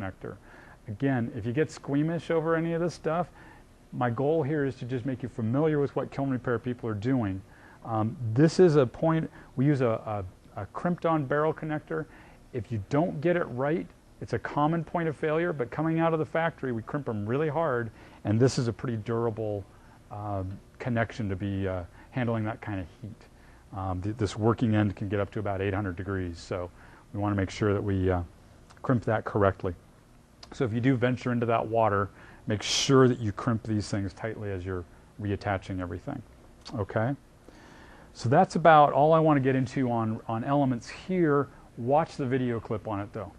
connector. Again, if you get squeamish over any of this stuff, my goal here is to just make you familiar with what kiln repair people are doing. This is a point, we use a crimped on barrel connector. If you don't get it right, it's a common point of failure, but coming out of the factory, we crimp them really hard, and this is a pretty durable connection to be handling that kind of heat. This working end can get up to about 800 degrees, so we want to make sure that we crimp that correctly. So if you do venture into that water, make sure that you crimp these things tightly as you're reattaching everything. Okay? So that's about all I want to get into on elements here. Watch the video clip on it though.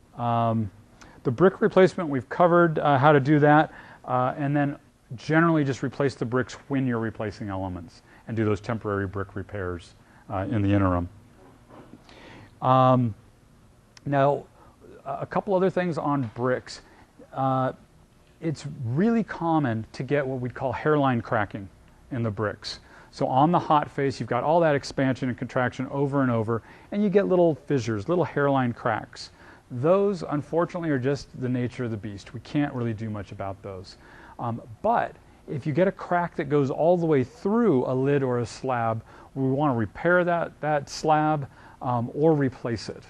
The brick replacement, we've covered how to do that, and then generally just replace the bricks when you're replacing elements and do those temporary brick repairs in the interim. Now, a couple other things on bricks. It's really common to get what we'd call hairline cracking in the bricks. So on the hot face, you've got all that expansion and contraction over and over, and you get little fissures, little hairline cracks. Those, unfortunately, are just the nature of the beast. We can't really do much about those. But if you get a crack that goes all the way through a lid or a slab, we want to repair that slab or replace it.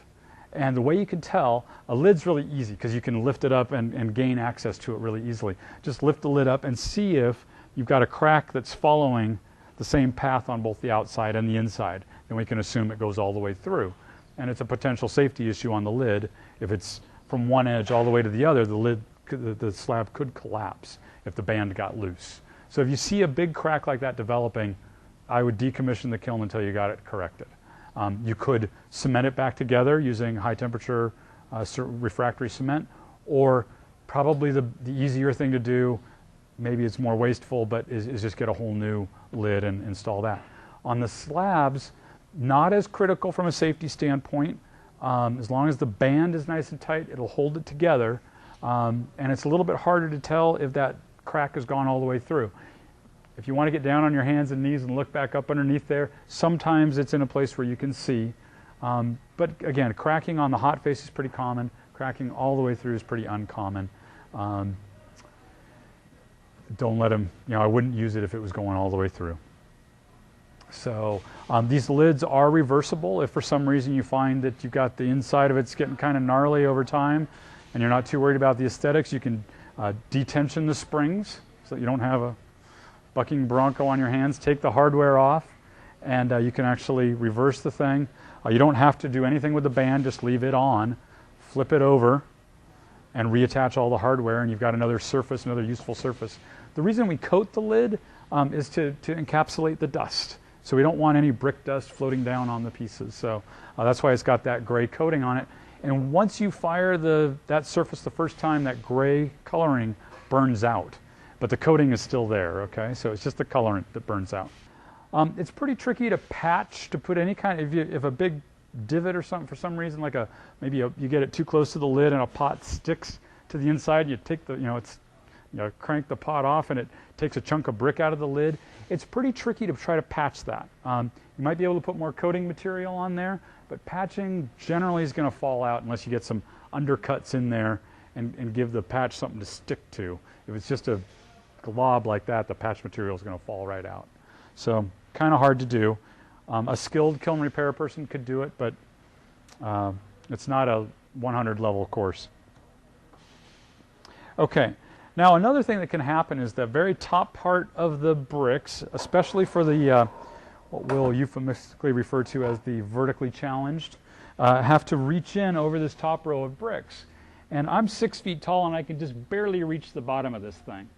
And the way you can tell, a lid's really easy because you can lift it up and gain access to it really easily. Just lift the lid up and see if you've got a crack that's following the same path on both the outside and the inside. Then we can assume it goes all the way through. And it's a potential safety issue on the lid. If it's from one edge all the way to the other, the slab could collapse if the band got loose. So if you see a big crack like that developing, I would decommission the kiln until you got it corrected. You could cement it back together using high temperature refractory cement, or probably the easier thing to do, maybe it's more wasteful, but is just get a whole new lid and install that. On the slabs, not as critical from a safety standpoint. As long as the band is nice and tight, it'll hold it together. And it's a little bit harder to tell if that crack has gone all the way through. If you want to get down on your hands and knees and look back up underneath there, sometimes it's in a place where you can see. But again, cracking on the hot face is pretty common. Cracking all the way through is pretty uncommon. Don't let them, I wouldn't use it if it was going all the way through. So these lids are reversible. If for some reason you find that you've got the inside of it's getting kind of gnarly over time and you're not too worried about the aesthetics, you can detension the springs so that you don't have a bucking bronco on your hands. Take the hardware off and you can actually reverse the thing. You don't have to do anything with the band, just leave it on, flip it over and reattach all the hardware, and you've got another surface, another useful surface. The reason we coat the lid is to encapsulate the dust. So we don't want any brick dust floating down on the pieces. So that's why it's got that gray coating on it. And once you fire that surface the first time, that gray coloring burns out. But the coating is still there, okay? So it's just the colorant that burns out. It's pretty tricky to patch, to put any kind of, if a big divot or something for some reason, like you get it too close to the lid and a pot sticks to the inside, you take crank the pot off and it takes a chunk of brick out of the lid. It's pretty tricky to try to patch that. You might be able to put more coating material on there, but patching generally is going to fall out unless you get some undercuts in there and give the patch something to stick to. If it's just a glob like that, the patch material is going to fall right out. So kind of hard to do. A skilled kiln repair person could do it, but it's not a 100 level course. Okay, now another thing that can happen is the very top part of the bricks, especially for the what we'll euphemistically refer to as the vertically challenged, have to reach in over this top row of bricks. And I'm 6 feet tall and I can just barely reach the bottom of this thing.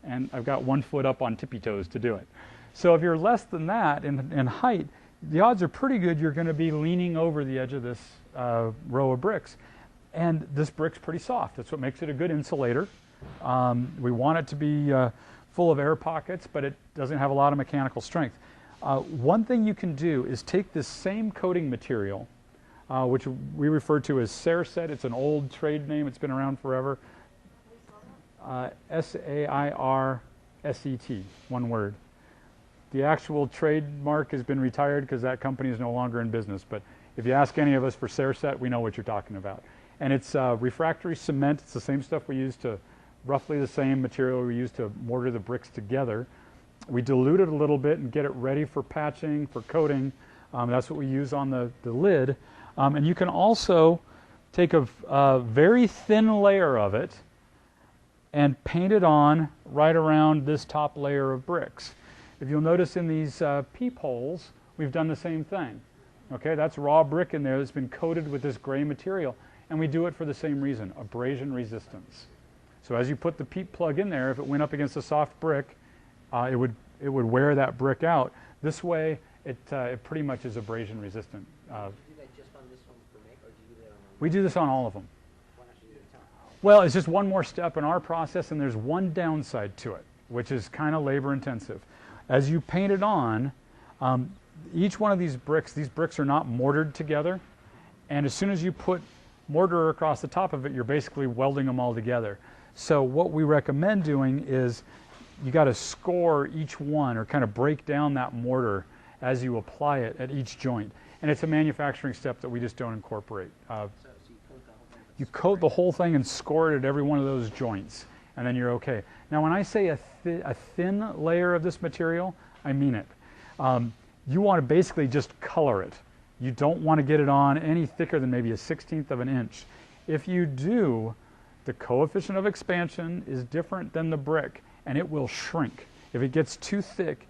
And I've got 1 foot up on tippy toes to do it. So if you're less than that in height, the odds are pretty good you're going to be leaning over the edge of this row of bricks. And this brick's pretty soft. That's what makes it a good insulator. We want it to be full of air pockets, but it doesn't have a lot of mechanical strength. One thing you can do is take this same coating material, which we refer to as Sairset. It's an old trade name. It's been around forever. S-A-I-R-S-E-T, one word. The actual trademark has been retired because that company is no longer in business. But if you ask any of us for Sairset, we know what you're talking about. And it's refractory cement. It's the same stuff we use to, roughly the same material we use to mortar the bricks together. We dilute it a little bit and get it ready for patching, for coating. That's what we use on the lid. And you can also take a very thin layer of it and paint it on right around this top layer of bricks. If you'll notice in these peepholes, we've done the same thing. Okay, that's raw brick in there that's been coated with this gray material. And we do it for the same reason, abrasion resistance. So as you put the peep plug in there, if it went up against a soft brick, it would wear that brick out. This way, it pretty much is abrasion resistant. Do you do that just on this one for make, or do you do that on all? We do this on all of them. Why not you do it on top? Well, it's just one more step in our process, and there's one downside to it, which is kind of labor intensive. As you paint it on, each one of these bricks are not mortared together, and as soon as you put mortar across the top of it, you're basically welding them all together. So what we recommend doing is you got to score each one, or kind of break down that mortar as you apply it at each joint. And it's a manufacturing step that we just don't incorporate. So you coat the whole thing? You coat the whole thing and score it at every one of those joints, and then you're okay. Now when I say a thin layer of this material, I mean it. You want to basically just color it. You don't want to get it on any thicker than maybe a 1/16 of an inch. If you do, the coefficient of expansion is different than the brick, and it will shrink. If it gets too thick,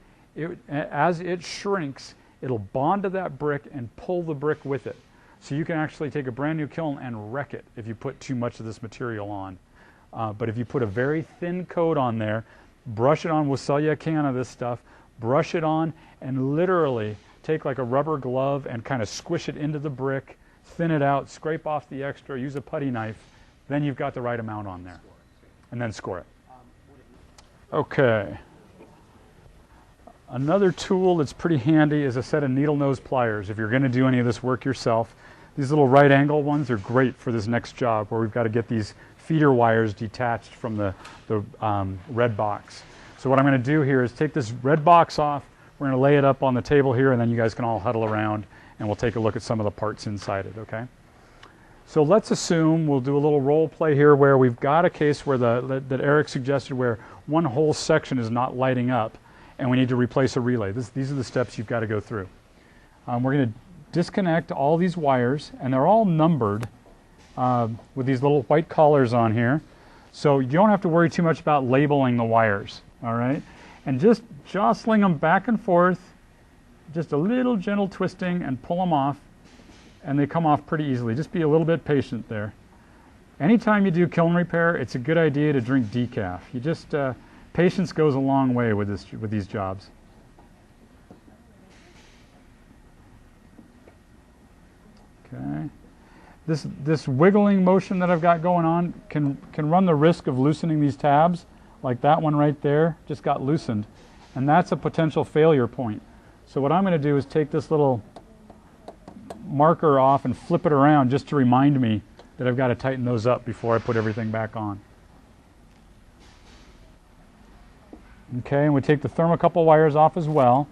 as it shrinks, it'll bond to that brick and pull the brick with it. So you can actually take a brand new kiln and wreck it if you put too much of this material on. But if you put a very thin coat on there, brush it on, we'll sell you a can of this stuff, brush it on, and literally take like a rubber glove and kind of squish it into the brick, thin it out, scrape off the extra, use a putty knife, then you've got the right amount on there. And then score it. Okay. Another tool that's pretty handy is a set of needle nose pliers. If you're going to do any of this work yourself, these little right angle ones are great for this next job where we've got to get these feeder wires detached from the red box. So what I'm going to do here is take this red box off, we're going to lay it up on the table here, and then you guys can all huddle around and we'll take a look at some of the parts inside it, okay? So let's assume, we'll do a little role play here where we've got a case where that Eric suggested where one whole section is not lighting up and we need to replace a relay. These are the steps you've got to go through. We're going to disconnect all these wires, and they're all numbered with these little white collars on here. So you don't have to worry too much about labeling the wires, all right? And just jostling them back and forth, just a little gentle twisting and pull them off, and they come off pretty easily. Just be a little bit patient there. Anytime you do kiln repair, it's a good idea to drink decaf. You just, patience goes a long way with these jobs. Okay. This wiggling motion that I've got going on can run the risk of loosening these tabs, like that one right there just got loosened, and that's a potential failure point. So what I'm going to do is take this little marker off and flip it around just to remind me that I've got to tighten those up before I put everything back on. Okay, and we take the thermocouple wires off as well.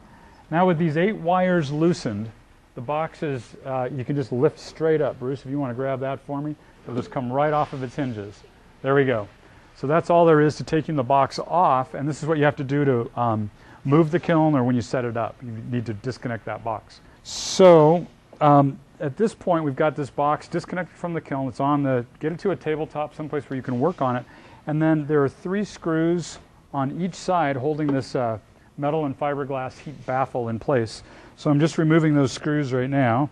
Now with these 8 wires loosened, the box is, you can just lift straight up. Bruce, if you want to grab that for me, it'll just come right off of its hinges. There we go. So that's all there is to taking the box off, and this is what you have to do to move the kiln or when you set it up. You need to disconnect that box. So at this point, we've got this box disconnected from the kiln. It's on the, get it to a tabletop, someplace where you can work on it. And then there are 3 screws on each side holding this metal and fiberglass heat baffle in place. So I'm just removing those screws right now.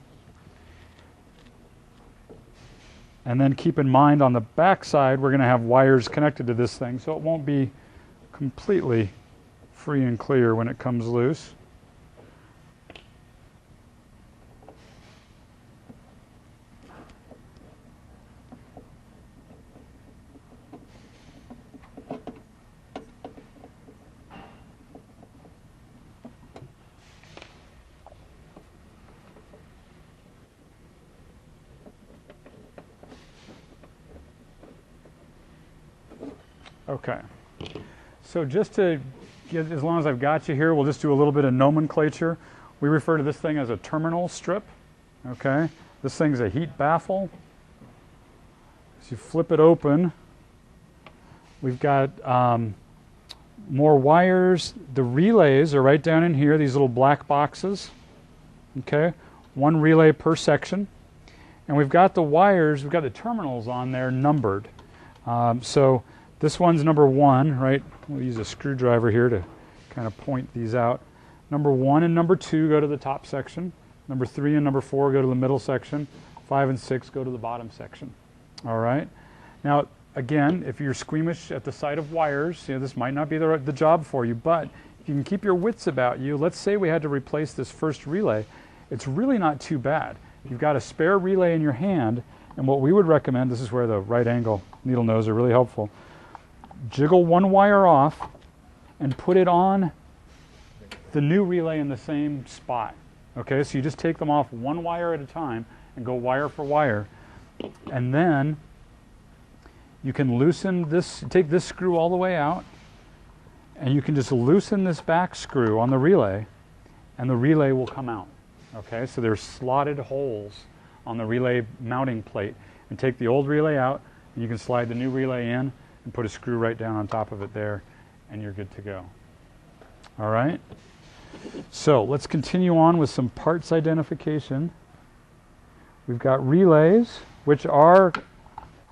And then keep in mind on the back side we're going to have wires connected to this thing, so it won't be completely free and clear when it comes loose. Okay, so just to get, as long as I've got you here, we'll just do a little bit of nomenclature. We refer to this thing as a terminal strip, okay? This thing's a heat baffle. So you flip it open. We've got more wires. The relays are right down in here, these little black boxes. Okay, one relay per section. And we've got the wires, we've got the terminals on there numbered. So this one's number 1, right? We'll use a screwdriver here to kind of point these out. Number 1 and number 2 go to the top section. Number 3 and number 4 go to the middle section. 5 and 6 go to the bottom section. All right. Now, again, if you're squeamish at the sight of wires, this might not be the job for you, but if you can keep your wits about you, let's say we had to replace this first relay, it's really not too bad. You've got a spare relay in your hand, and what we would recommend, this is where the right angle needle nose are really helpful, jiggle one wire off and put it on the new relay in the same spot. Okay, so you just take them off one wire at a time and go wire for wire, and then you can loosen this, take this screw all the way out, and you can just loosen this back screw on the relay, and the relay will come out. Okay, so there's slotted holes on the relay mounting plate. And take the old relay out, and you can slide the new relay in and put a screw right down on top of it there, and you're good to go. All right? So let's continue on with some parts identification. We've got relays, which are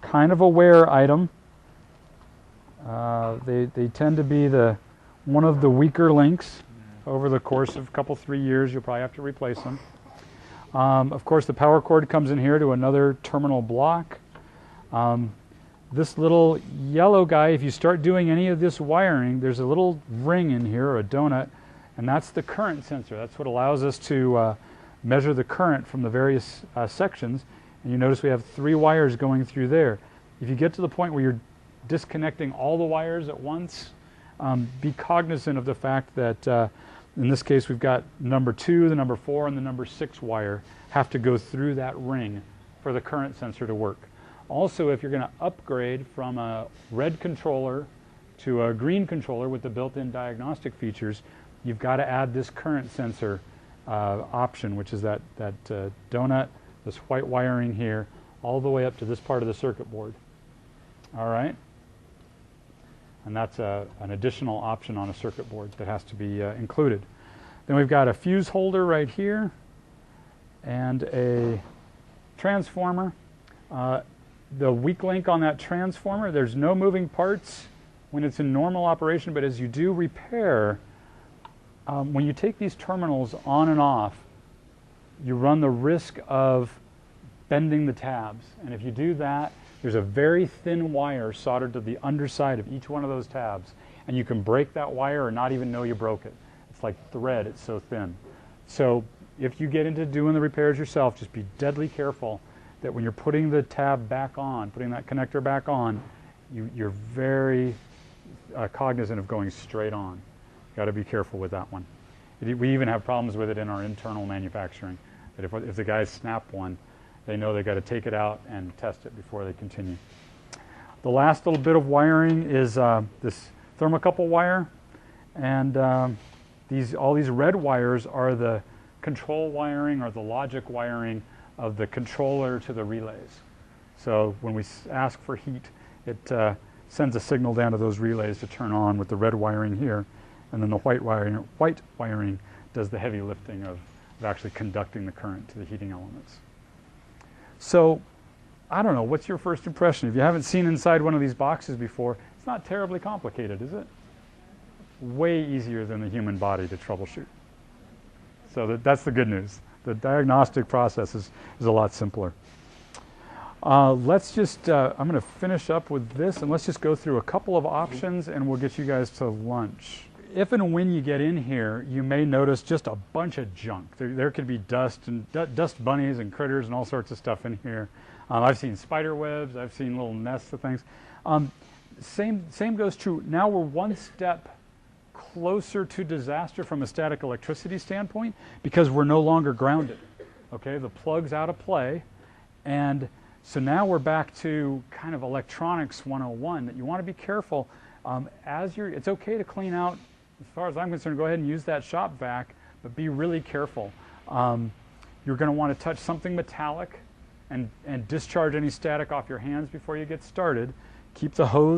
kind of a wear item. They tend to be one of the weaker links. Over the course of a couple, 3 years, you'll probably have to replace them. Of course, the power cord comes in here to another terminal block. This little yellow guy, if you start doing any of this wiring, there's a little ring in here, or a donut, and that's the current sensor. That's what allows us to measure the current from the various sections. And you notice we have 3 wires going through there. If you get to the point where you're disconnecting all the wires at once, be cognizant of the fact that in this case we've got number 2, the number 4, and the number 6 wire have to go through that ring for the current sensor to work. Also, if you're going to upgrade from a red controller to a green controller with the built-in diagnostic features, you've got to add this current sensor option, which is that donut, this white wiring here, all the way up to this part of the circuit board. All right? And that's an additional option on a circuit board that has to be included. Then we've got a fuse holder right here and a transformer. The weak link on that transformer, there's no moving parts when it's in normal operation, but as you do repair, when you take these terminals on and off, you run the risk of bending the tabs. And if you do that, there's a very thin wire soldered to the underside of each one of those tabs, and you can break that wire or not even know you broke it. It's like thread, it's so thin. So if you get into doing the repairs yourself, just be deadly careful that when you're putting the tab back on, putting that connector back on, you're very cognizant of going straight on. Got to be careful with that one. We even have problems with it in our internal manufacturing, that if the guys snap one, they know they've got to take it out and test it before they continue. The last little bit of wiring is this thermocouple wire, and all these red wires are the control wiring or the logic wiring of the controller to the relays. So when we ask for heat, it sends a signal down to those relays to turn on with the red wiring here, and then the white wiring does the heavy lifting of actually conducting the current to the heating elements. So, I don't know, what's your first impression? If you haven't seen inside one of these boxes before, it's not terribly complicated, is it? Way easier than the human body to troubleshoot. So that's the good news. The diagnostic process is a lot simpler. Let's just, I'm going to finish up with this, and let's just go through a couple of options, and we'll get you guys to lunch. If and when you get in here, you may notice just a bunch of junk. There could be dust and dust bunnies and critters and all sorts of stuff in here. I've seen spider webs. I've seen little nests of things. Same goes true. Now we're one step closer to disaster from a static electricity standpoint because we're no longer grounded. Okay, the plug's out of play, and so now we're back to kind of electronics 101. That you want to be careful. It's okay to clean out. As far as I'm concerned, go ahead and use that shop vac, but be really careful. You're going to want to touch something metallic and discharge any static off your hands before you get started. Keep the hose